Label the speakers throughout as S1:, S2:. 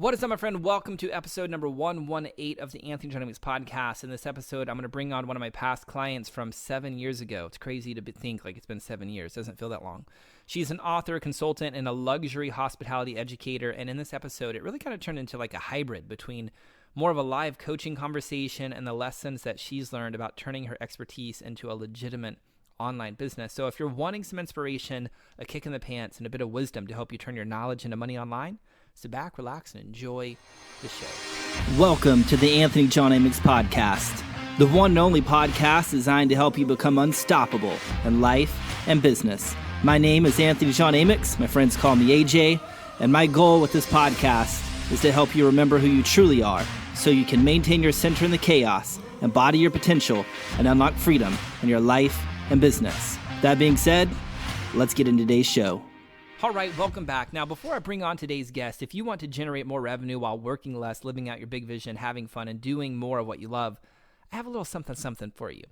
S1: What is up, my friend? Welcome to episode number 118 of the Anthony John podcast. In this episode, I'm going to bring on one of my past clients from 7 years ago. It's crazy to think like it's been 7 years. It doesn't feel that long. She's an author, consultant, and a luxury hospitality educator. And in this episode, it really kind of turned into like a hybrid between more of a live coaching conversation and the lessons that she's learned about turning her expertise into a legitimate online business. So if you're wanting some inspiration, a kick in the pants, and a bit of wisdom to help you turn your knowledge into money online, sit back, relax, and enjoy the show. Welcome to the Anthony John podcast, the one and only podcast designed to help you become unstoppable in life and business. My name is Anthony John. My friends call me AJ, and my goal with this podcast is to help you remember who you truly are so you can maintain your center in the chaos, embody your potential, and unlock freedom in your life and business. That being said, let's get into today's show. All right, welcome back. Now, before I bring on today's guest, if you want to generate more revenue while working less, living out your big vision, having fun, and doing more of what you love, I have a little something for you.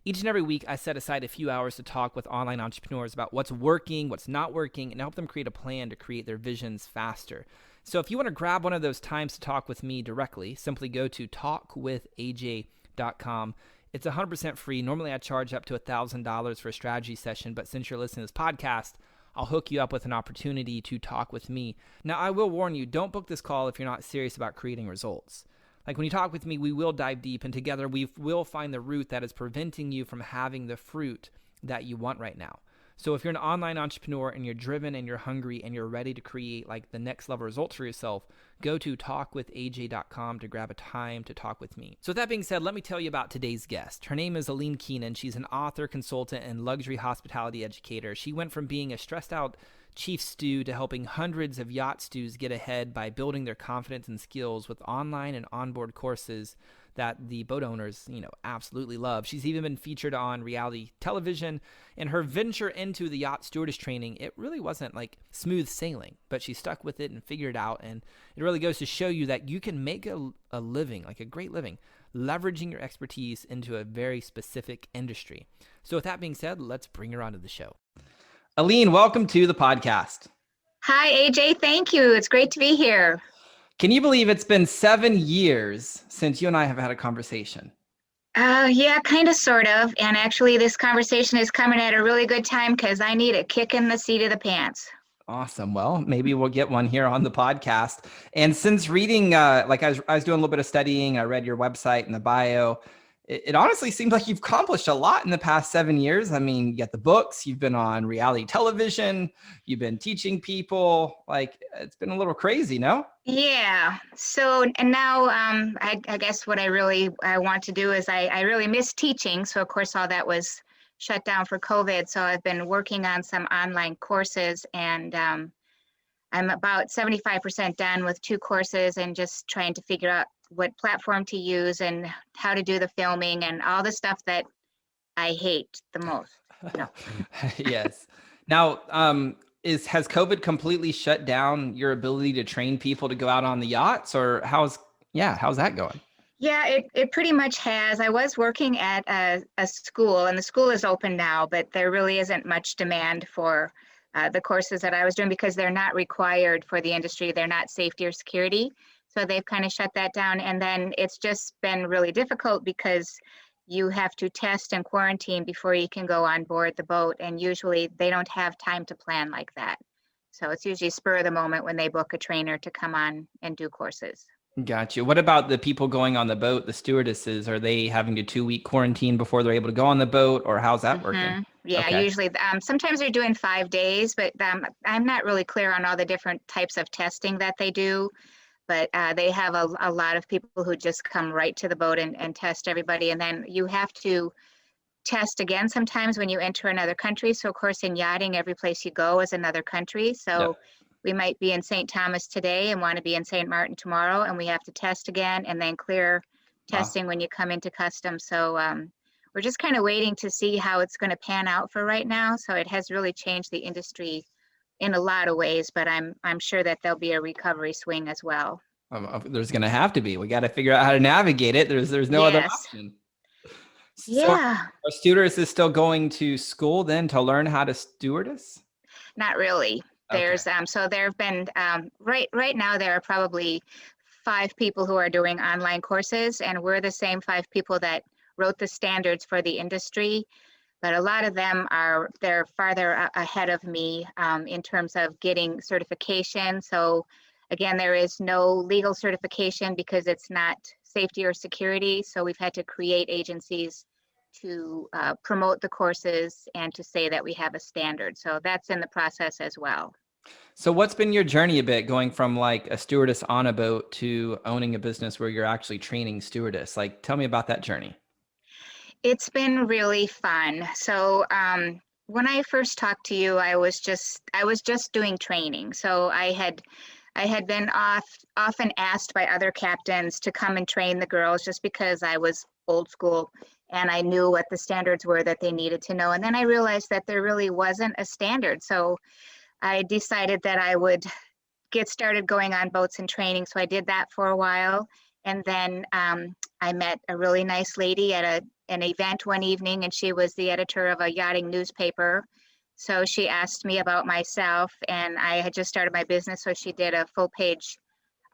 S1: Each and every week, I set aside a few hours to talk with online entrepreneurs about what's working, what's not working, and help them create a plan to create their visions faster. So if you want to grab one of those times to talk with me directly, simply go to talkwithaj.com. It's 100% free. Normally, I charge up to $1,000 for a strategy session, but since you're listening to this podcast, I'll hook you up with an opportunity to talk with me. Now, I will warn you, don't book this call if you're not serious about creating results. Like when you talk with me, we will dive deep, and together we will find the root that is preventing you from having the fruit that you want right now. So if you're an online entrepreneur and you're driven and you're hungry and you're ready to create like the next level results for yourself, go to talkwithaj.com to grab a time to talk with me. So with that being said, let me tell you about today's guest. Her name is Alene Keenan. She's an author, consultant, and luxury hospitality educator. She went from being a stressed out chief stew to helping hundreds of yacht stews get ahead by building their confidence and skills with online and onboard courses that the boat owners, absolutely love. She's even been featured on reality television, and her venture into the yacht stewardess training, it really wasn't like smooth sailing, but she stuck with it and figured it out. And it really goes to show you that you can make a living, like a great living, leveraging your expertise into a very specific industry. So with that being said, let's bring her onto the show. Alene, welcome to the podcast.
S2: Hi, AJ. Thank you. It's great to be here.
S1: Can you believe it's been 7 years since you and I have had a conversation?
S2: Yeah, kind of, sort of. And actually, this conversation is coming at a really good time because I need a kick in the seat of the pants.
S1: Awesome. Well, maybe we'll get one here on the podcast. And since reading, I was doing a little bit of studying, I read your website and the bio. It honestly seems like you've accomplished a lot in the past 7 years. I mean, you got the books, you've been on reality television, you've been teaching people. Like, it's been a little crazy, no?
S2: Yeah. So, and now I guess what I want to do is I really miss teaching. So, of course, all that was shut down for COVID. So I've been working on some online courses, and I'm about 75% done with 2 courses and just trying to figure out what platform to use and how to do the filming and all the stuff that I hate the most. No.
S1: Yes. Now, has COVID completely shut down your ability to train people to go out on the yachts, or how's that going?
S2: Yeah, it pretty much has. I was working at a school, and the school is open now, but there really isn't much demand for the courses that I was doing because they're not required for the industry. They're not safety or security. So they've kind of shut that down. And then it's just been really difficult because you have to test and quarantine before you can go on board the boat. And usually they don't have time to plan like that. So it's usually spur of the moment when they book a trainer to come on and do courses.
S1: Gotcha. What about the people going on the boat, the stewardesses? Are they having a 2-week quarantine before they're able to go on the boat, or how's that working?
S2: Yeah, okay. Usually sometimes they're doing 5 days, but I'm not really clear on all the different types of testing that they do. But they have a lot of people who just come right to the boat and test everybody. And then you have to test again sometimes when you enter another country. So, of course, in yachting, every place you go is another country. So we might be in St. Thomas today and want to be in St. Martin tomorrow, and we have to test again and then clear testing when you come into customs. So we're just kind of waiting to see how it's going to pan out for right now. So it has really changed the industry in a lot of ways, but I'm sure that there'll be a recovery swing as well.
S1: There's going to have to be. We got to figure out how to navigate it. There's no other option.
S2: Yeah.
S1: So are stewardesses still going to school then to learn how to stewardess?
S2: Not really.
S1: Okay.
S2: So there have been, right now, there are probably 5 people who are doing online courses, and we're the same 5 people that wrote the standards for the industry. But a lot of them they're farther ahead of me in terms of getting certification. So again, there is no legal certification because it's not safety or security. So we've had to create agencies to promote the courses and to say that we have a standard. So that's in the process as well.
S1: So what's been your journey a bit going from like a stewardess on a boat to owning a business where you're actually training stewardess? Like, tell me about that journey.
S2: It's been really fun. So when I first talked to you, I was just doing training. So I had been often asked by other captains to come and train the girls just because I was old school and I knew what the standards were that they needed to know. And then I realized that there really wasn't a standard. So I decided that I would get started going on boats and training. So I did that for a while. And then I met a really nice lady at an event one evening, and she was the editor of a yachting newspaper. So she asked me about myself, and I had just started my business. So she did a full page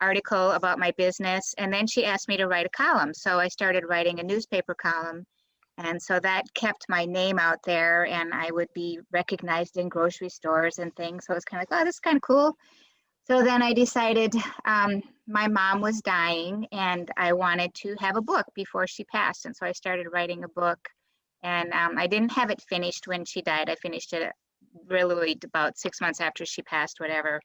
S2: article about my business. And then she asked me to write a column. So I started writing a newspaper column. And so that kept my name out there, and I would be recognized in grocery stores and things. So it was kind of like, oh, this is kind of cool. So then I decided my mom was dying and I wanted to have a book before she passed. And so I started writing a book, and I didn't have it finished when she died. I finished it really about 6 months after she passed, whatever.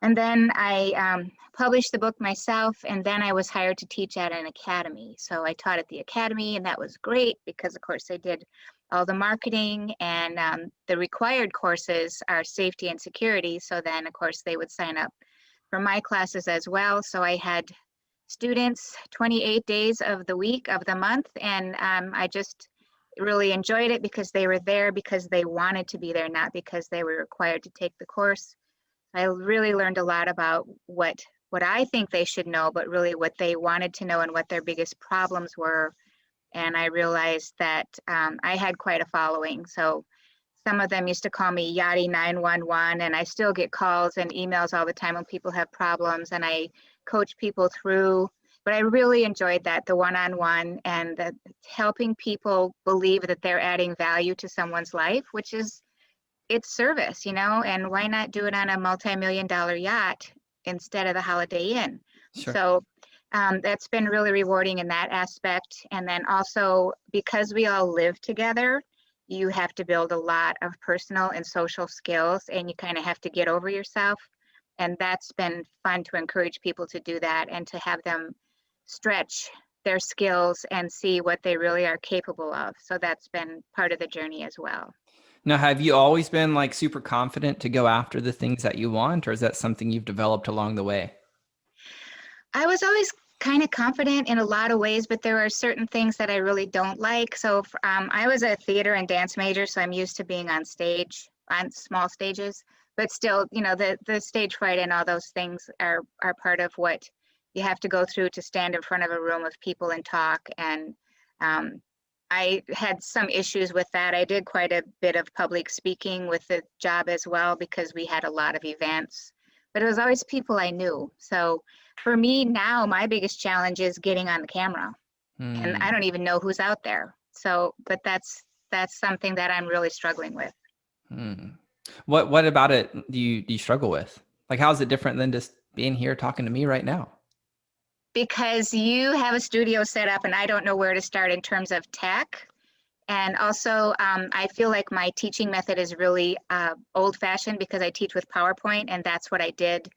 S2: And then I published the book myself, and then I was hired to teach at an academy. So I taught at the academy, and that was great because, of course, I did all the marketing, and the required courses are safety and security. So then, of course, they would sign up for my classes as well. So I had students 28 days of the week of the month, and I just really enjoyed it because they were there because they wanted to be there, not because they were required to take the course. I really learned a lot about what I think they should know, but really what they wanted to know and what their biggest problems were. And I realized that I had quite a following. So some of them used to call me Yachty 911, and I still get calls and emails all the time when people have problems, and I coach people through. But I really enjoyed that, the one-on-one and the helping people believe that they're adding value to someone's life, which is it's service, and why not do it on a multi-million-dollar yacht instead of the Holiday Inn?
S1: Sure.
S2: So that's been really rewarding in that aspect. And then also, because we all live together, you have to build a lot of personal and social skills, and you kind of have to get over yourself. And that's been fun to encourage people to do that and to have them stretch their skills and see what they really are capable of. So that's been part of the journey as well.
S1: Now, have you always been like super confident to go after the things that you want, or is that something you've developed along the way?
S2: I was always kind of confident in a lot of ways, but there are certain things that I really don't like. So I was a theater and dance major, so I'm used to being on stage, on small stages. But still, the stage fright and all those things are part of what you have to go through to stand in front of a room of people and talk. And I had some issues with that. I did quite a bit of public speaking with the job as well because we had a lot of events, but it was always people I knew. So for me now, my biggest challenge is getting on the camera, and I
S1: Hmm.
S2: don't even know who's out there. So, but that's something that I'm really struggling with.
S1: Hmm. What about it do you struggle with? Like, how is it different than just being here talking to me right now?
S2: Because you have a studio set up and I don't know where to start in terms of tech. And also, I feel like my teaching method is really old-fashioned because I teach with PowerPoint, and that's what I did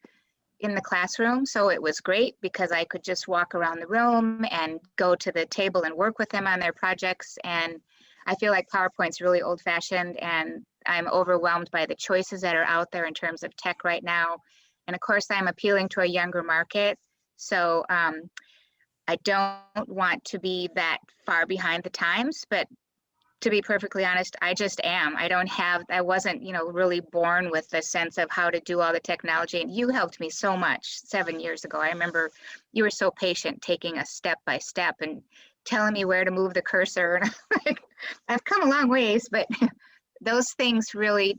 S2: in the classroom. So it was great because I could just walk around the room and go to the table and work with them on their projects. And I feel like PowerPoint's really old-fashioned, and I'm overwhelmed by the choices that are out there in terms of tech right now. And of course, I'm appealing to a younger market. So I don't want to be that far behind the times, but to be perfectly honest, I just am. I wasn't, really born with the sense of how to do all the technology. And you helped me so much 7 years ago. I remember you were so patient, taking us step by step and telling me where to move the cursor. And I'm like, I've come a long ways, but those things really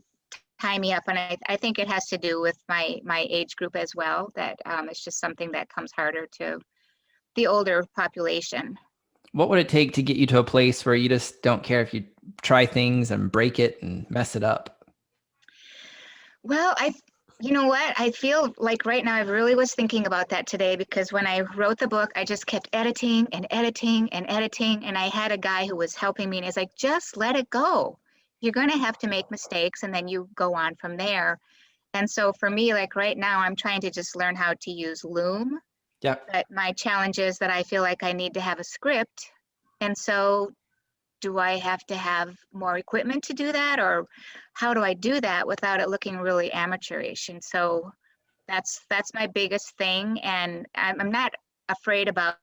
S2: tie me up. And I think it has to do with my age group as well, that it's just something that comes harder to the older population.
S1: What would it take to get you to a place where you just don't care if you try things and break it and mess it up?
S2: Well, you know what? I feel like right now I really was thinking about that today, because when I wrote the book, I just kept editing and editing and editing. And I had a guy who was helping me, and he's like, just let it go. You're going to have to make mistakes, and then you go on from there. And so for me, like right now, I'm trying to just learn how to use Loom.
S1: Yep.
S2: But my challenge is that I feel like I need to have a script. And so do I have to have more equipment to do that, or how do I do that without it looking really amateurish? And so that's my biggest thing. And I'm not afraid about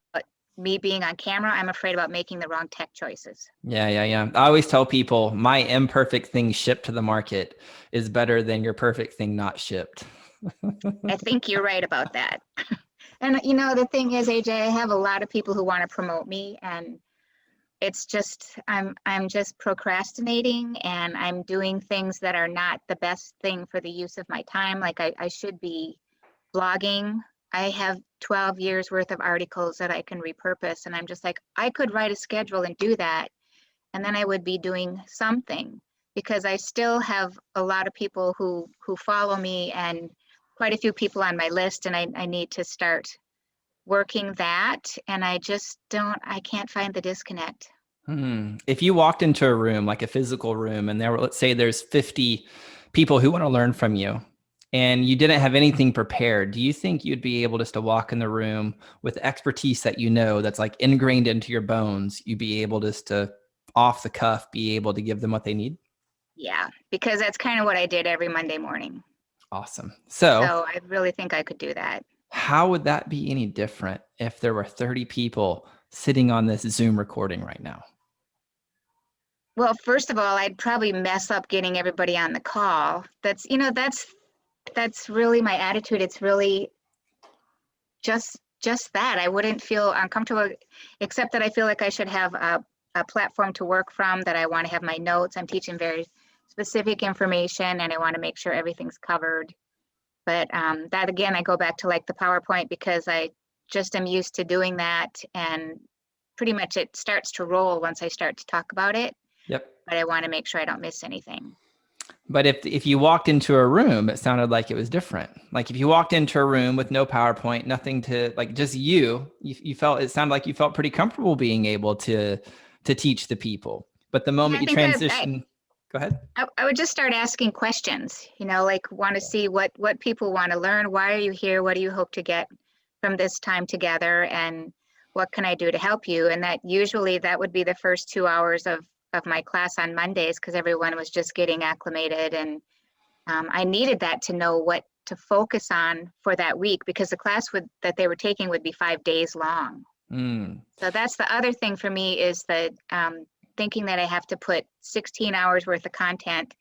S2: me being on camera. I'm afraid about making the wrong tech choices.
S1: Yeah. I always tell people my imperfect thing shipped to the market is better than your perfect thing not shipped.
S2: I think you're right about that. And you know, the thing is, AJ, I have a lot of people who want to promote me, and it's just I'm just procrastinating, and I'm doing things that are not the best thing for the use of my time. Like I should be blogging. I have 12 years worth of articles that I can repurpose, and I'm just like, I could write a schedule and do that, and then I would be doing something, because I still have a lot of people who follow me, and quite a few people on my list, and I need to start working that. And I can't find the disconnect.
S1: If you walked into a room, like a physical room, and let's say there's 50 people who want to learn from you, and you didn't have anything prepared, do you think you'd be able just to walk in the room with expertise that you know that's like ingrained into your bones? You'd be able just to, off the cuff, be able to give them what they need?
S2: Yeah, because that's kind of what I did every Monday morning.
S1: Awesome. So
S2: So I really think I could do that.
S1: how would that be any different if there were 30 people sitting on this Zoom recording right now?
S2: Well, first of all, I'd probably mess up getting everybody on the call. That's really my attitude. It's really just that. I wouldn't feel uncomfortable, except that I feel like I should have a platform to work from, that I want to have my notes. I'm teaching very specific information, and I want to make sure everything's covered. But that again, I go back to like the PowerPoint, because I just am used to doing that, and pretty much it starts to roll once I start to talk about it.
S1: Yep.
S2: But I want to make sure I don't miss anything.
S1: But if you walked into a room, it sounded like it was different. Like if you walked into a room with no PowerPoint, nothing to, like, just you felt, it sounded like you felt pretty comfortable being able to teach the people. But the moment you transition, go ahead.
S2: I would just start asking questions, like want to see what people want to learn. Why are you here? What do you hope to get from this time together? And what can I do to help you? And that would be the first 2 hours of my class on Mondays, because everyone was just getting acclimated. And I needed that to know what to focus on for that week, because the class that they were taking would be 5 days long. So that's the other thing for me, is that thinking that I have to put 16 hours worth of content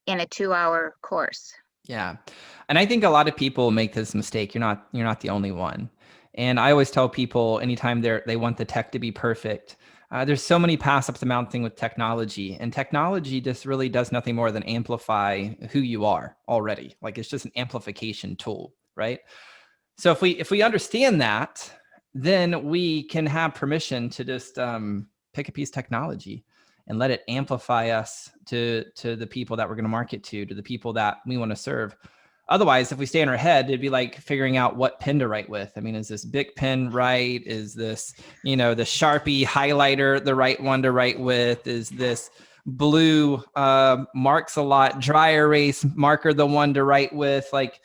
S2: in a 2-hour course.
S1: Yeah. And I think a lot of people make this mistake. You're not the only one. And I always tell people, anytime they want the tech to be perfect, there's so many pass up the mountain thing with technology, and technology just really does nothing more than amplify who you are already. Like it's just an amplification tool, right? So if we understand that, then we can have permission to just pick a piece of technology and let it amplify us to the people that we're going to market to the people that we want to serve. Otherwise, if we stay in our head, it'd be like figuring out what pen to write with. I mean, is this Bic pen right? Is this, the Sharpie highlighter the right one to write with? Is this blue marks a lot dry erase marker the one to write with? Like,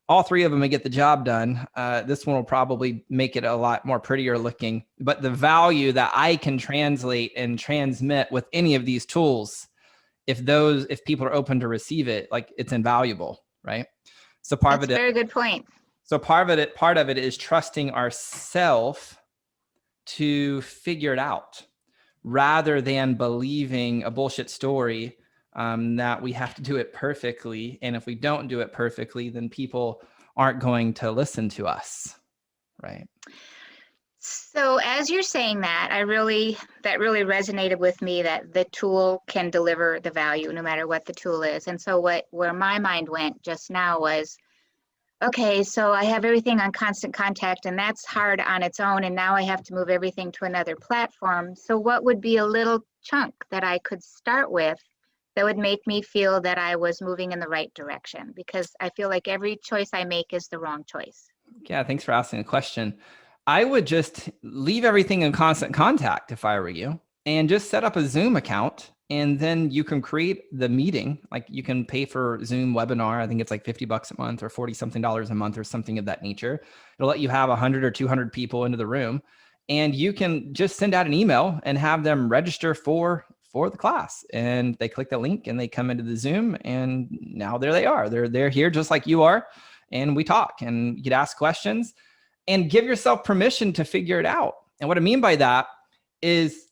S1: all three of them will get the job done. This one will probably make it a lot more prettier looking. But the value that I can translate and transmit with any of these tools, if people are open to receive it, like, it's invaluable, right? So
S2: That's a very good point.
S1: So part of it is trusting ourselves to figure it out, rather than believing a bullshit story that we have to do it perfectly. And if we don't do it perfectly, then people aren't going to listen to us, right?
S2: So as you're saying that, that really resonated with me, that the tool can deliver the value no matter what the tool is. And so where my mind went just now was, okay, so I have everything on Constant Contact and that's hard on its own. And now I have to move everything to another platform. So what would be a little chunk that I could start with that would make me feel that I was moving in the right direction? Because I feel like every choice I make is the wrong choice.
S1: Yeah, thanks for asking the question. I would just leave everything in Constant Contact if I were you, and just set up a Zoom account. And then you can create the meeting. Like you can pay for Zoom webinar. I think it's like $50 a month or 40 something dollars a month or something of that nature. It'll let you have 100 or 200 people into the room. And you can just send out an email and have them register for the class. And they click the link and they come into the Zoom, and now there they are. They're here just like you are. And we talk and you can ask questions and give yourself permission to figure it out. And what I mean by that is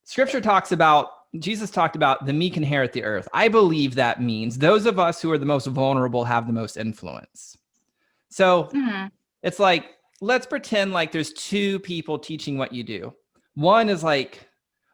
S1: scripture talks about, Jesus talked about the meek inherit the earth. I believe that means those of us who are the most vulnerable have the most influence. So it's like, let's pretend like there's two people teaching what you do. One is like,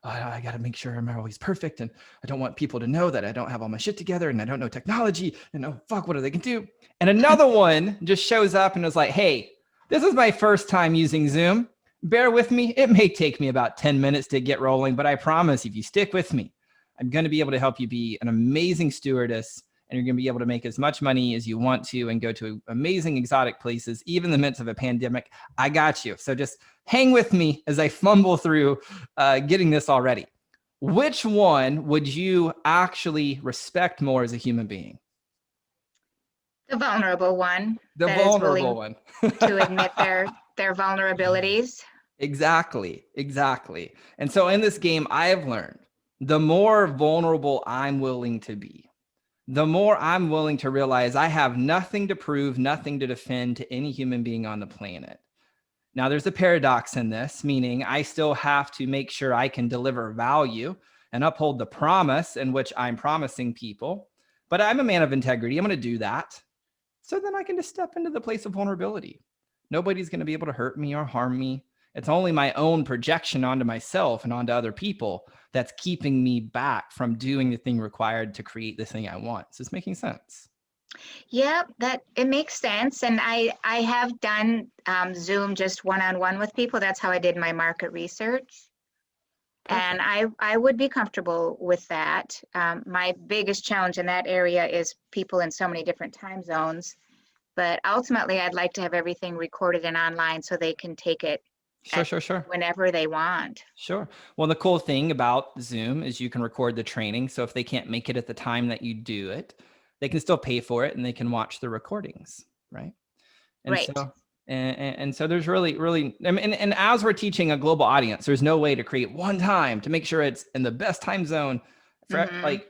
S1: oh, I got to make sure I'm always perfect. And I don't want people to know that I don't have all my shit together and I don't know technology and oh, fuck, what do they can do? And another one just shows up and is like, hey, this is my first time using Zoom. Bear with me. It may take me about 10 minutes to get rolling, but I promise if you stick with me, I'm going to be able to help you be an amazing stewardess, and you're going to be able to make as much money as you want to and go to amazing exotic places, even in the midst of a pandemic. I got you. So just hang with me as I fumble through getting this already. Which one would you actually respect more as a human being?
S2: The vulnerable one.
S1: The
S2: that
S1: vulnerable
S2: is
S1: one.
S2: to admit their vulnerabilities.
S1: Exactly. And so in this game, I have learned the more vulnerable I'm willing to be, the more I'm willing to realize I have nothing to prove, nothing to defend to any human being on the planet. Now, there's a paradox in this, meaning I still have to make sure I can deliver value and uphold the promise in which I'm promising people. But I'm a man of integrity. I'm going to do that. So then I can just step into the place of vulnerability. Nobody's going to be able to hurt me or harm me. It's only my own projection onto myself and onto other people that's keeping me back from doing the thing required to create the thing I want. So it's making sense.
S2: Yeah, that it makes sense. And I have done Zoom just one-on-one with people. That's how I did my market research.
S1: Perfect.
S2: And I would be comfortable with that. My biggest challenge in that area is people in so many different time zones. But ultimately, I'd like to have everything recorded and online so they can take it
S1: Sure.
S2: whenever they want.
S1: Sure. Well, the cool thing about Zoom is you can record the training. So if they can't make it at the time that you do it, they can still pay for it and they can watch the recordings, right? And
S2: Right.
S1: so, and so there's really, I mean, and as we're teaching a global audience, there's no way to create one time to make sure it's in the best time zone. For like,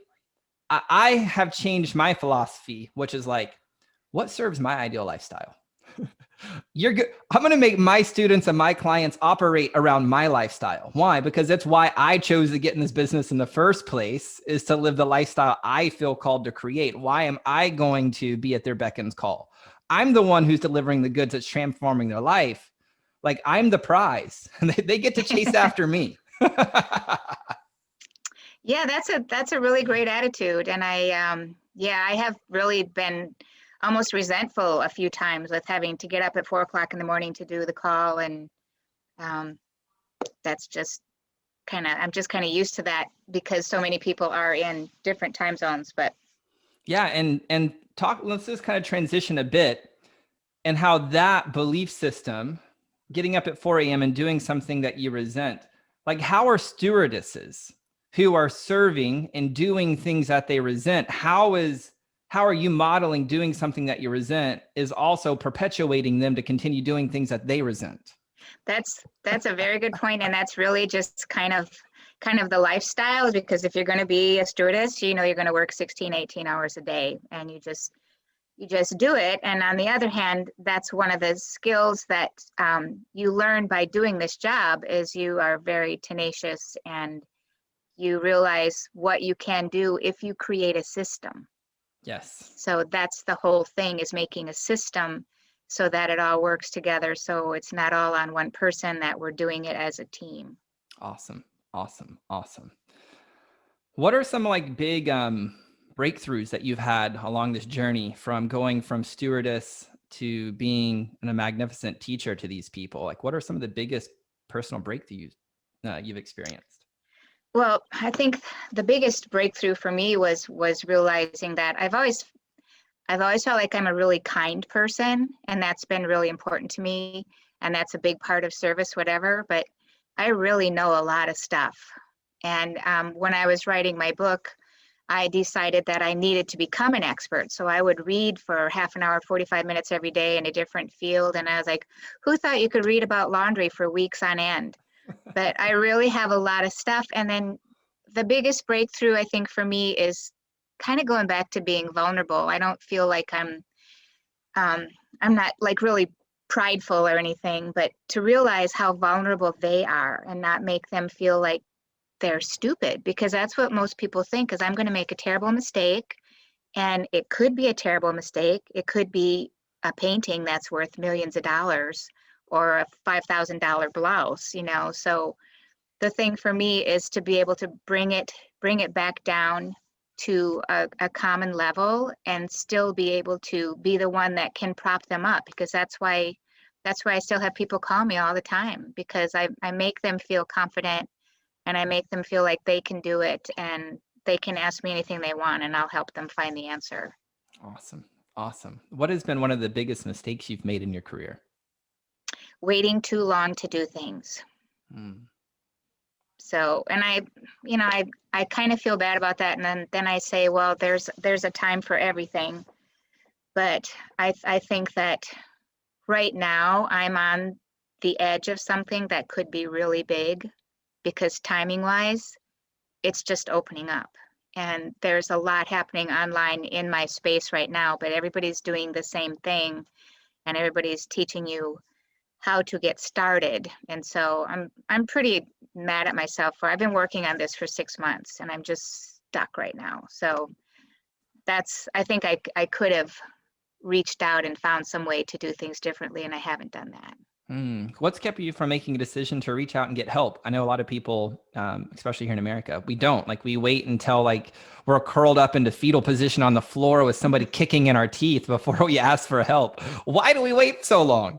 S1: I have changed my philosophy, which is like, what serves my ideal lifestyle? You're good. I'm going to make my students and my clients operate around my lifestyle. Why? Because that's why I chose to get in this business in the first place, is to live the lifestyle I feel called to create. Why am I going to be at their beck and call? I'm the one who's delivering the goods that's transforming their life. Like I'm the prize. They get to chase after me.
S2: Yeah, that's a really great attitude. And I have really been almost resentful a few times with having to get up at 4 o'clock in the morning to do the call. And that's just I'm just kind of used to that because so many people are in different time zones. But
S1: Yeah. And let's just kind of transition a bit and how that belief system, getting up at 4 a.m. and doing something that you resent, like how are stewardesses who are serving and doing things that they resent, how are you modeling doing something that you resent is also perpetuating them to continue doing things that they resent?
S2: that's a very good point, and that's really just kind of the lifestyle, because if you're going to be a stewardess, you're going to work 16, 18 hours a day, and you just do it. And on the other hand, that's one of the skills that you learn by doing this job, is you are very tenacious and you realize what you can do if you create a system.
S1: Yes.
S2: So that's the whole thing, is making a system so that it all works together. So it's not all on one person, that we're doing it as a team.
S1: Awesome. Awesome. Awesome. What are some like big breakthroughs that you've had along this journey from going from stewardess to being a magnificent teacher to these people? Like, what are some of the biggest personal breakthroughs you've experienced?
S2: Well, I think the biggest breakthrough for me was realizing that I've always felt like I'm a really kind person, and that's been really important to me, and that's a big part of service, whatever. But I really know a lot of stuff, and when I was writing my book, I decided that I needed to become an expert. So I would read for half an hour, 45 minutes every day in a different field. And I was like, who thought you could read about laundry for weeks on end? But I really have a lot of stuff. And then the biggest breakthrough, I think, for me is kind of going back to being vulnerable. I don't feel like I'm not like really prideful or anything, but to realize how vulnerable they are and not make them feel like they're stupid, because that's what most people think, is I'm going to make a terrible mistake, and it could be a terrible mistake. It could be a painting that's worth millions of dollars, or a $5,000 blouse, So the thing for me is to be able to bring it back down to a common level, and still be able to be the one that can prop them up, because that's why I still have people call me all the time, because I make them feel confident, and I make them feel like they can do it, and they can ask me anything they want, and I'll help them find the answer.
S1: Awesome. Awesome. What has been one of the biggest mistakes you've made in your career?
S2: Waiting too long to do things.
S1: Mm.
S2: So, and I kind of feel bad about that. And then I say, well, there's a time for everything. But I think that right now I'm on the edge of something that could be really big, because timing wise, it's just opening up. And there's a lot happening online in my space right now, but everybody's doing the same thing, and everybody's teaching you how to get started. And so I'm pretty mad at myself, for I've been working on this for 6 months, and I'm just stuck right now. So I think I could have reached out and found some way to do things differently, and I haven't done that.
S1: What's kept you from making a decision to reach out and get help? I know a lot of people, especially here in America, we don't. Like, we wait until like we're curled up into fetal position on the floor with somebody kicking in our teeth before we ask for help. Why do we wait so long?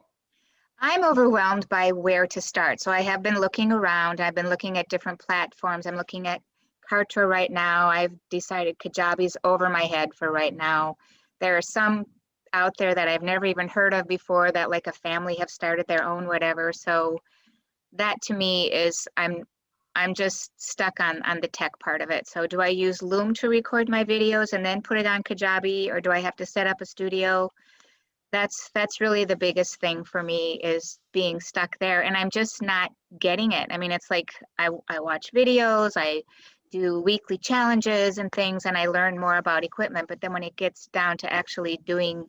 S2: I'm overwhelmed by where to start. So I have been looking around. I've been looking at different platforms. I'm looking at Kartra right now. I've decided Kajabi's over my head for right now. There are some out there that I've never even heard of before, that like a family have started their own whatever. So that to me is, I'm just stuck on the tech part of it. So do I use Loom to record my videos and then put it on Kajabi, or do I have to set up a studio? That's really the biggest thing for me, is being stuck there, and I'm just not getting it. I mean, it's like I watch videos, I do weekly challenges and things, and I learn more about equipment, but then when it gets down to actually doing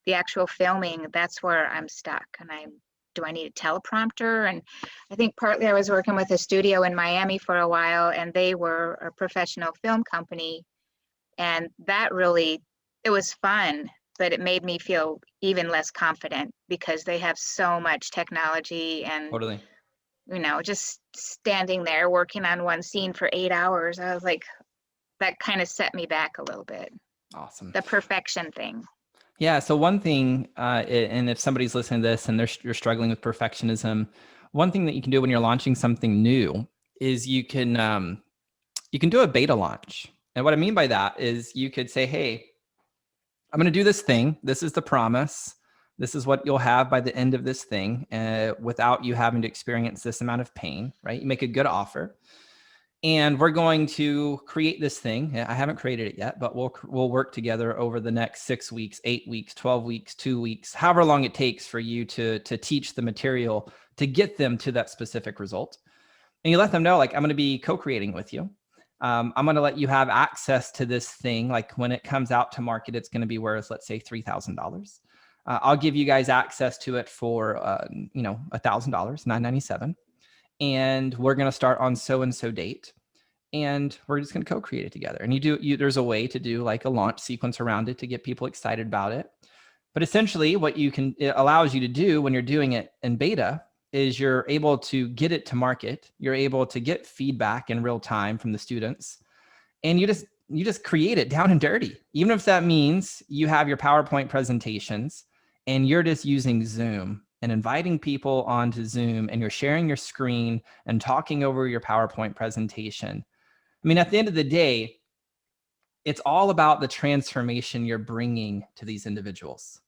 S2: the actual filming, that's where I'm stuck. And do I need a teleprompter? And I think partly I was working with a studio in Miami for a while, and they were a professional film company, and that really, it was fun, but it made me feel even less confident, because they have so much technology, and
S1: Totally.
S2: just standing there working on one scene for 8 hours, I was like, that kind of set me back a little bit.
S1: Awesome.
S2: The perfection thing.
S1: Yeah. So one thing, and if somebody's listening to this and you're struggling with perfectionism, one thing that you can do when you're launching something new is you can do a beta launch. And what I mean by that is you could say, hey, I'm going to do this thing. This is the promise. This is what you'll have by the end of this thing, without you having to experience this amount of pain, right? You make a good offer. And we're going to create this thing. I haven't created it yet, but we'll work together over the next 6 weeks, 8 weeks, 12 weeks, 2 weeks, however long it takes for you to teach the material to get them to that specific result. And you let them know, like, I'm going to be co-creating with you. I'm going to let you have access to this thing. Like, when it comes out to market, it's going to be worth, let's say, $3,000. I'll give you guys access to it for, $1,000, $997. And we're going to start on so-and-so date. And we're just going to co-create it together. And there's a way to do like a launch sequence around it to get people excited about it. But essentially what it allows you to do when you're doing it in beta is you're able to get it to market. You're able to get feedback in real time from the students, and you just create it down and dirty. Even if that means you have your PowerPoint presentations and you're just using Zoom and inviting people onto Zoom, and you're sharing your screen and talking over your PowerPoint presentation. I mean, at the end of the day, it's all about the transformation you're bringing to these individuals.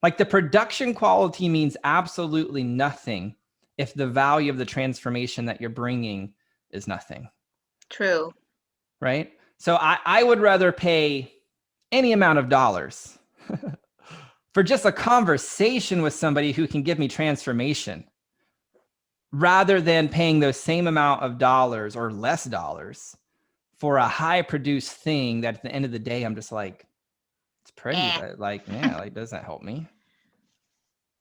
S1: Like, the production quality means absolutely nothing if the value of the transformation that you're bringing is nothing.
S2: True.
S1: Right? So I would rather pay any amount of dollars for just a conversation with somebody who can give me transformation, rather than paying those same amount of dollars or less dollars for a high produced thing that at the end of the day, I'm just like, it's pretty, but like, yeah, like, does that help me?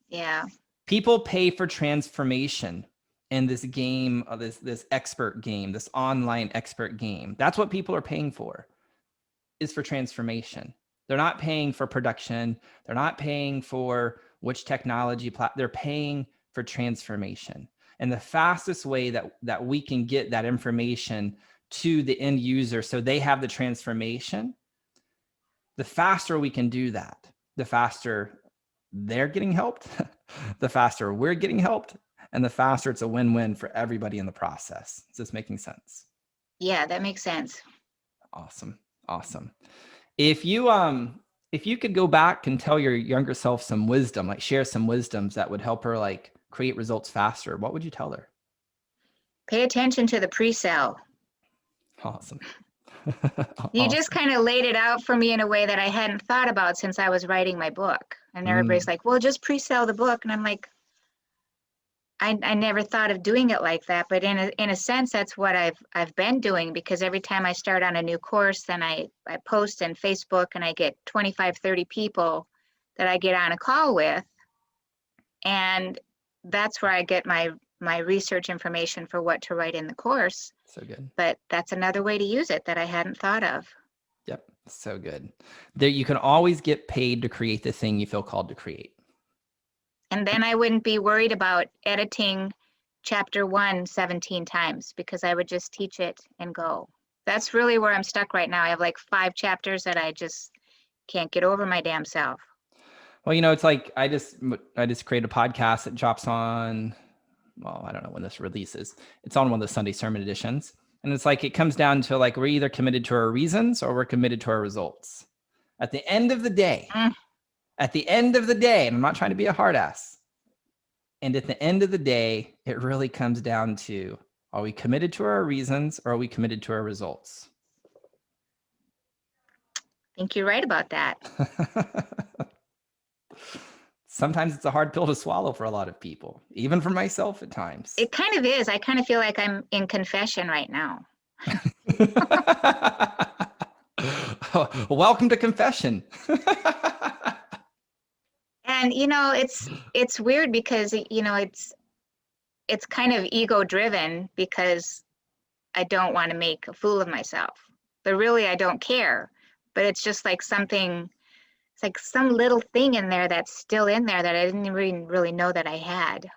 S2: Yeah.
S1: People pay for transformation in this game, this expert game, this online expert game. That's what people are paying for, is for transformation. They're not paying for production. They're not paying for which technology they're paying for transformation. And the fastest way that we can get that information to the end user so they have the transformation, the faster we can do that, the faster they're getting helped, the faster we're getting helped, and the faster it's a win-win for everybody in the process. Is this making sense?
S2: Yeah, that makes sense.
S1: Awesome. If you could go back and tell your younger self some wisdom, like share some wisdoms that would help her like create results faster, what would you tell her?
S2: Pay attention to the pre-sale.
S1: Awesome.
S2: You just kind of laid it out for me in a way that I hadn't thought about since I was writing my book. And everybody's like, well, just pre-sell the book. And I'm like, I never thought of doing it like that. But in a sense, that's what I've been doing, because every time I start on a new course, then I post in Facebook and I get 25, 30 people that I get on a call with. And that's where I get my research information for what to write in the course.
S1: So good.
S2: But that's another way to use it that I hadn't thought of.
S1: Yep. So good. There, you can always get paid to create the thing you feel called to create.
S2: And then I wouldn't be worried about editing chapter 1 17 times, because I would just teach it and go. That's really where I'm stuck right now. I have like 5 chapters that I just can't get over my damn self.
S1: Well, it's like I just created a podcast that drops on, well, I don't know when this releases. It's on one of the Sunday sermon editions. And it's like, it comes down to like, we're either committed to our reasons or we're committed to our results. At the end of the day, and I'm not trying to be a hard ass. And at the end of the day, it really comes down to, are we committed to our reasons or are we committed to our results?
S2: I think you're right about that.
S1: Sometimes it's a hard pill to swallow for a lot of people, even for myself at times.
S2: It kind of is. I kind of feel like I'm in confession right now.
S1: Welcome to confession.
S2: And it's weird because it's kind of ego driven, because I don't want to make a fool of myself, but really I don't care. But it's just like something, it's like some little thing in there that's still in there that I didn't even really know that I had.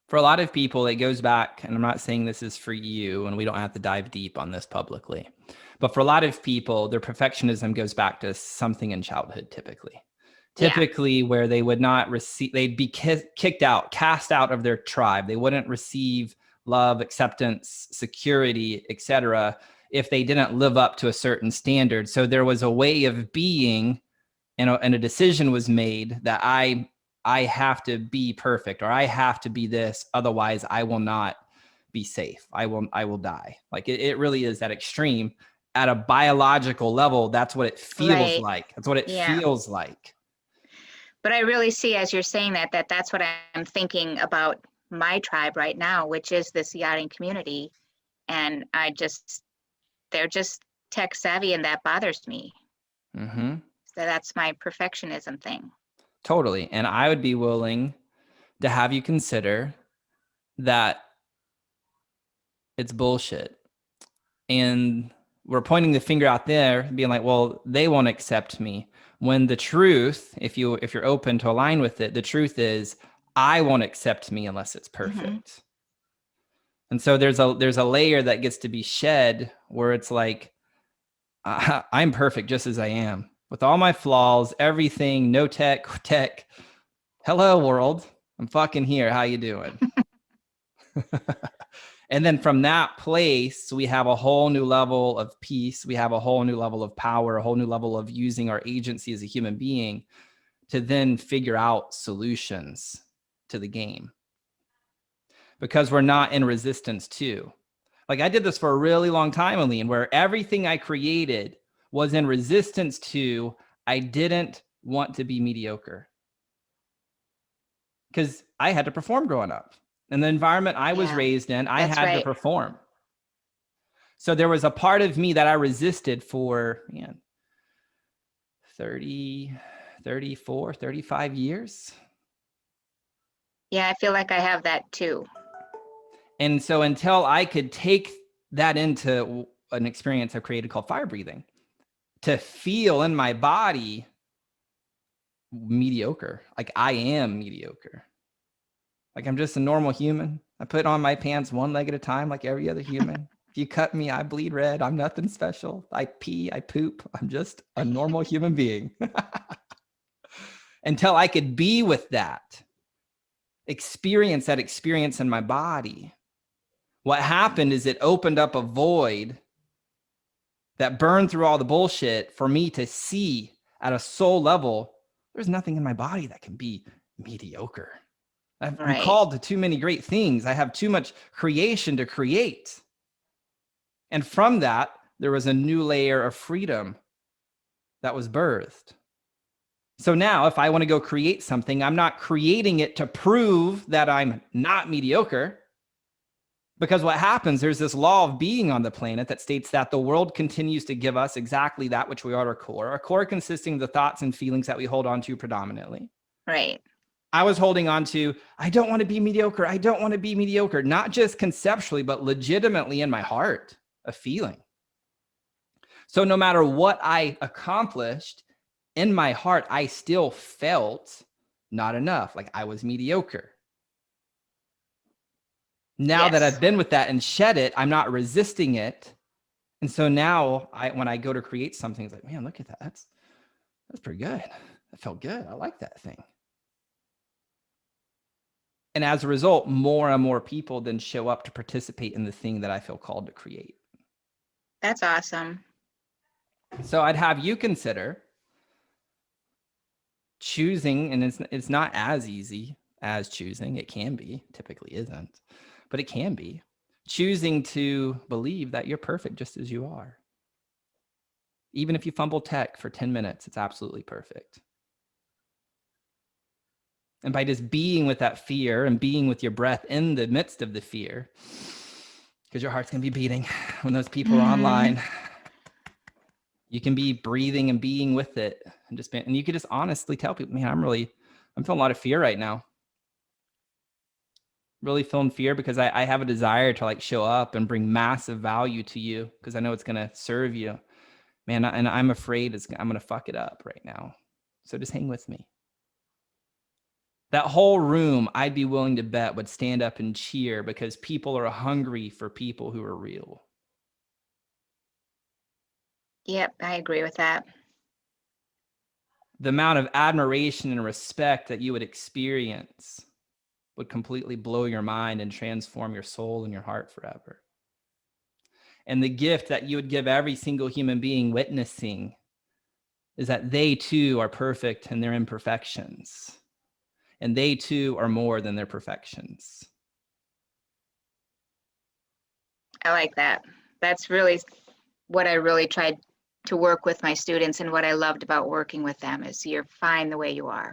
S1: For a lot of people, it goes back, and I'm not saying this is for you, and we don't have to dive deep on this publicly, but for a lot of people, their perfectionism goes back to something in childhood, typically where they would not receive, they'd be kicked out, cast out of their tribe. They wouldn't receive love, acceptance, security, etc., if they didn't live up to a certain standard. So there was a way of being, and a decision was made that I have to be perfect, or I have to be this, otherwise I will not be safe. I will die. Like, it really is that extreme. At a biological level, that's what it feels like. That's what it feels like.
S2: But I really see, as you're saying that's what I'm thinking about my tribe right now, which is this yachting community. And they're just tech savvy, and that bothers me.
S1: Mm-hmm.
S2: So that's my perfectionism thing.
S1: Totally. And I would be willing to have you consider that it's bullshit. And we're pointing the finger out there, being like, well, they won't accept me. When the truth, if you're open to align with it, the truth is I won't accept me unless it's perfect. And so there's a layer that gets to be shed where it's like, I'm perfect just as I am, with all my flaws, everything, no tech. Hello, world. I'm fucking here. How you doing? And then from that place, we have a whole new level of peace. We have a whole new level of power, a whole new level of using our agency as a human being to then figure out solutions to the game. Because we're not in resistance to. Like I did this for a really long time, Alene, where everything I created was in resistance to, I didn't want to be mediocre. Because I had to perform growing up. In the environment I was raised in, I had to perform. So there was a part of me that I resisted for 30, 34, 35 years.
S2: Yeah, I feel like I have that too.
S1: And so until I could take that into an experience I've created called fire breathing, to feel in my body mediocre, like I am mediocre. Like I'm just a normal human. I put on my pants one leg at a time like every other human. If you cut me, I bleed red. I'm nothing special. I pee, I poop. I'm just a normal human being. Until I could be with that, experience that experience in my body. What happened is it opened up a void that burned through all the bullshit for me to see at a soul level, there's nothing in my body that can be mediocre. I'm called to too many great things. I have too much creation to create. And from that, there was a new layer of freedom that was birthed. So now if I want to go create something, I'm not creating it to prove that I'm not mediocre. Because what happens, there's this law of being on the planet that states that the world continues to give us exactly that which we are at our core consisting of the thoughts and feelings that we hold on to predominantly.
S2: Right.
S1: I was holding on to, I don't want to be mediocre. I don't want to be mediocre, not just conceptually, but legitimately in my heart, a feeling. So no matter what I accomplished, in my heart, I still felt not enough, like I was mediocre. Now that I've been with that and shed it, I'm not resisting it. And so now when I go to create something, it's like, man, look at that. That's pretty good. That felt good. I like that thing. And as a result, more and more people then show up to participate in the thing that I feel called to create.
S2: That's awesome.
S1: So I'd have you consider choosing, and it's not as easy as choosing. It can be, typically isn't, but it can be. Choosing to believe that you're perfect just as you are. Even if you fumble tech for 10 minutes, it's absolutely perfect. And by just being with that fear and being with your breath in the midst of the fear, because your heart's going to be beating when those people are online, you can be breathing and being with it and you could just honestly tell people, man, I'm feeling a lot of fear right now. Really feeling fear because I have a desire to like show up and bring massive value to you because I know it's going to serve you, man. And I'm afraid I'm going to fuck it up right now. So just hang with me. That whole room, I'd be willing to bet, would stand up and cheer because people are hungry for people who are real.
S2: Yep, I agree with that.
S1: The amount of admiration and respect that you would experience would completely blow your mind and transform your soul and your heart forever. And the gift that you would give every single human being witnessing is that they too are perfect in their imperfections. And they too are more than their perfections.
S2: I like that. That's really what I really tried to work with my students, and what I loved about working with them is you're fine the way you are.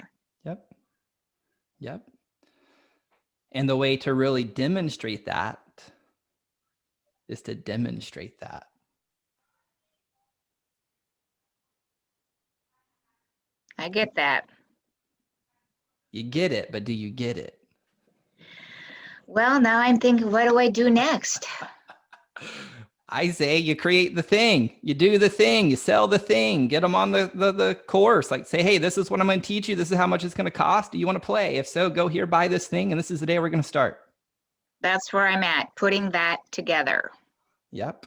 S1: Yep. And the way to really demonstrate that is to demonstrate that.
S2: I get that.
S1: You get it, but do you get it?
S2: Well, now I'm thinking, what do I do next?
S1: I say you create the thing, you do the thing, you sell the thing, get them on the course. Like say, hey, this is what I'm going to teach you. This is how much it's going to cost. Do you want to play? If so, go here, buy this thing. And this is the day we're going to start.
S2: That's where I'm at, putting that together.
S1: Yep.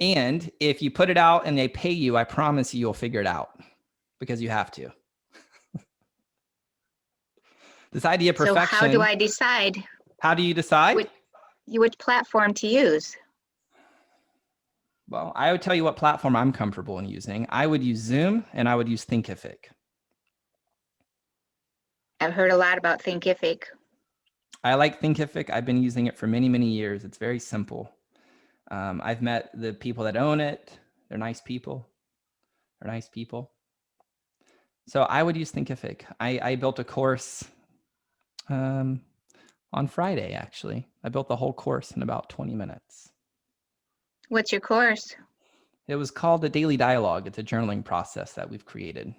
S1: And if you put it out and they pay you, I promise you'll figure it out because you have to. This idea of perfection.
S2: So how do I decide?
S1: How do you decide?
S2: Which platform to use?
S1: Well, I would tell you what platform I'm comfortable in using. I would use Zoom and I would use Thinkific.
S2: I've heard a lot about Thinkific.
S1: I like Thinkific. I've been using it for many, many years. It's very simple. I've met the people that own it. They're nice people. So I would use Thinkific. I built a course on Friday, actually. I built the whole course in about 20 minutes.
S2: What's your course?
S1: It was called the Daily Dialogue. It's a journaling process that we've created.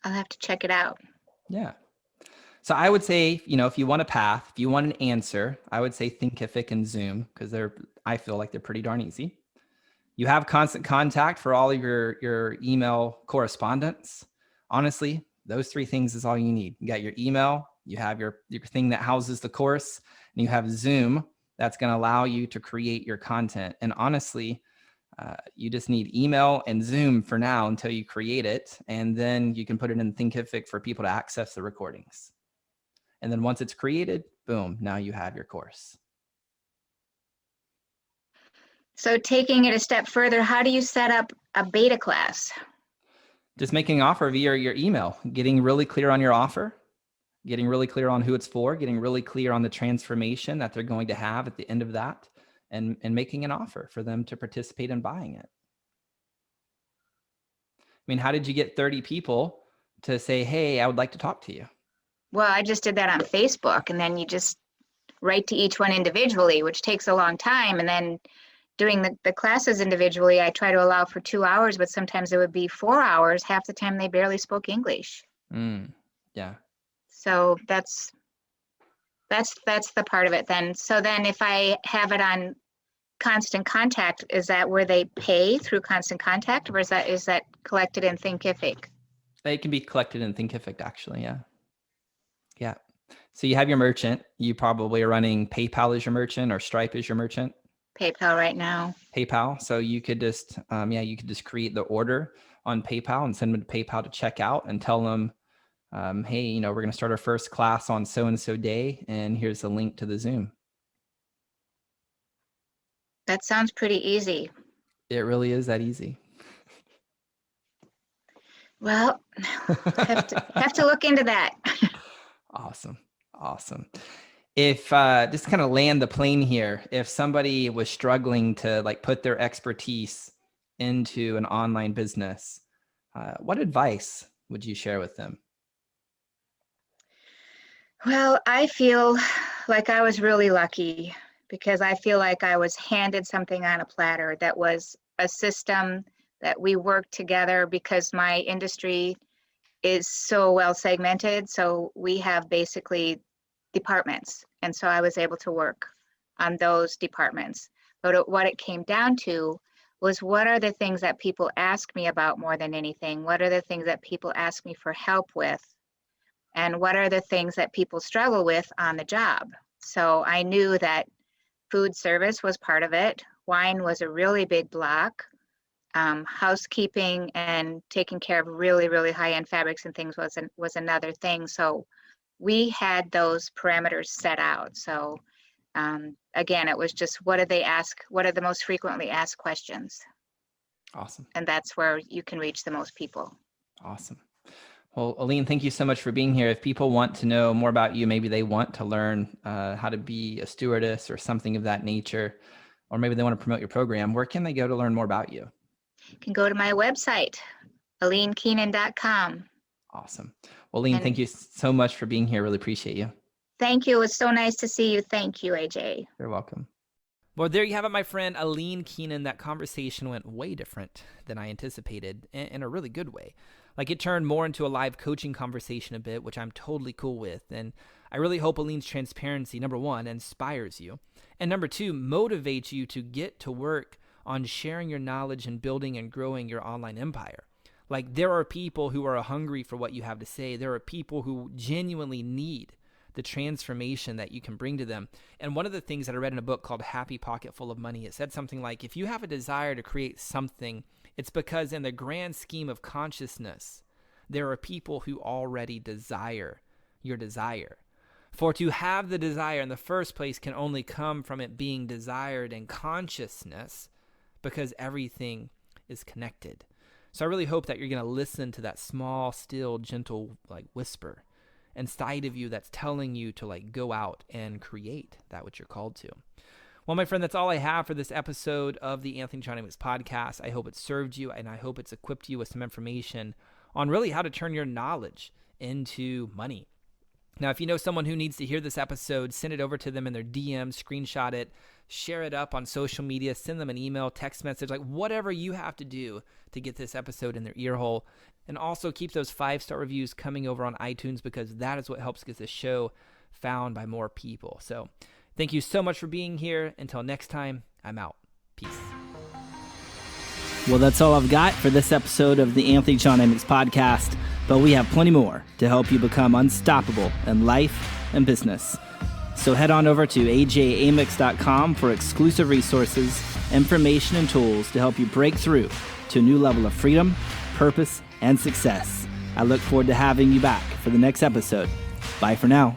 S2: I'll have to check it out.
S1: Yeah. So I would say, if you want a path, if you want an answer, I would say Thinkific and Zoom because I feel like they're pretty darn easy. You have constant contact for all of your email correspondence. Honestly, those three things is all you need. You got your email, you have your thing that houses the course, and you have Zoom that's going to allow you to create your content. And honestly, you just need email and Zoom for now until you create it. And then you can put it in Thinkific for people to access the recordings. And then once it's created, boom, now you have your course.
S2: So taking it a step further, how do you set up a beta class?
S1: Just making an offer via your email, getting really clear on your offer, getting really clear on who it's for, getting really clear on the transformation that they're going to have at the end of that, and making an offer for them to participate in buying it. I mean, how did you get 30 people to say, hey, I would like to talk to you?
S2: Well, I just did that on Facebook, and then you just write to each one individually, which takes a long time. And then doing the classes individually, I try to allow for 2 hours, but sometimes it would be 4 hours. Half the time they barely spoke English.
S1: Yeah.
S2: So that's the part of it then. So then if I have it on Constant Contact, is that where they pay through Constant Contact, or is that collected in Thinkific?
S1: It can be collected in Thinkific, actually. Yeah. Yeah. So you have your merchant. You probably are running PayPal as your merchant or Stripe as your merchant.
S2: PayPal right now.
S1: PayPal. So you could just, you could just create the order on PayPal and send them to PayPal to check out and tell them, hey, we're going to start our first class on so-and-so day. And here's the link to the Zoom.
S2: That sounds pretty easy.
S1: It really is that easy.
S2: Well, have to look into that.
S1: Awesome. If just kind of land the plane here, if somebody was struggling to put their expertise into an online business, what advice would you share with them?
S2: Well, I feel like I was really lucky because I feel like I was handed something on a platter that was a system that we worked together because my industry is so well segmented. So we have basically departments. And so I was able to work on those departments. But what it came down to was, what are the things that people ask me about more than anything? What are the things that people ask me for help with? And what are the things that people struggle with on the job? So I knew that food service was part of it. Wine was a really big block. Housekeeping and taking care of really, really high-end fabrics and things was another thing. So we had those parameters set out. So again, it was just, what do they ask? What are the most frequently asked questions?
S1: Awesome.
S2: And that's where you can reach the most people.
S1: Awesome. Well, Alene, thank you so much for being here. If people want to know more about you, maybe they want to learn how to be a stewardess or something of that nature, or maybe they want to promote your program, where can they go to learn more about you?
S2: You can go to my website, alenekeenan.com.
S1: Awesome. Well, Alene, thank you so much for being here. Really appreciate you.
S2: Thank you. It's so nice to see you. Thank you, AJ.
S1: You're welcome.
S3: Well, there you have it, my friend, Alene Keenan. That conversation went way different than I anticipated in a really good way.
S1: Like, it turned more into a live coaching conversation a bit, which I'm totally cool with. And I really hope Alene's transparency, number one, inspires you. And number two, motivates you to get to work on sharing your knowledge and building and growing your online empire. Like, there are people who are hungry for what you have to say. There are people who genuinely need the transformation that you can bring to them. And one of the things that I read in a book called Happy Pocket Full of Money, it said something like, if you have a desire to create something, it's because in the grand scheme of consciousness, there are people who already desire your desire. For to have the desire in the first place can only come from it being desired in consciousness, because everything is connected. So I really hope that you're going to listen to that small, still, gentle, like, whisper inside of you that's telling you to, like, go out and create that which you're called to. Well, my friend, that's all I have for this episode of the Anthony John Amos podcast. I hope it served you, and I hope it's equipped you with some information on really how to turn your knowledge into money. Now, if you know someone who needs to hear this episode, send it over to them in their DM, screenshot it, share it up on social media, send them an email, text message, like whatever you have to do to get this episode in their ear hole. And also keep those 5-star reviews coming over on iTunes, because that is what helps get this show found by more people. So thank you so much for being here. Until next time, I'm out. Peace.
S3: Well, that's all I've got for this episode of the Anthony John Amos podcast, but we have plenty more to help you become unstoppable in life and business. So head on over to ajamix.com for exclusive resources, information, and tools to help you break through to a new level of freedom, purpose, and success. I look forward to having you back for the next episode. Bye for now.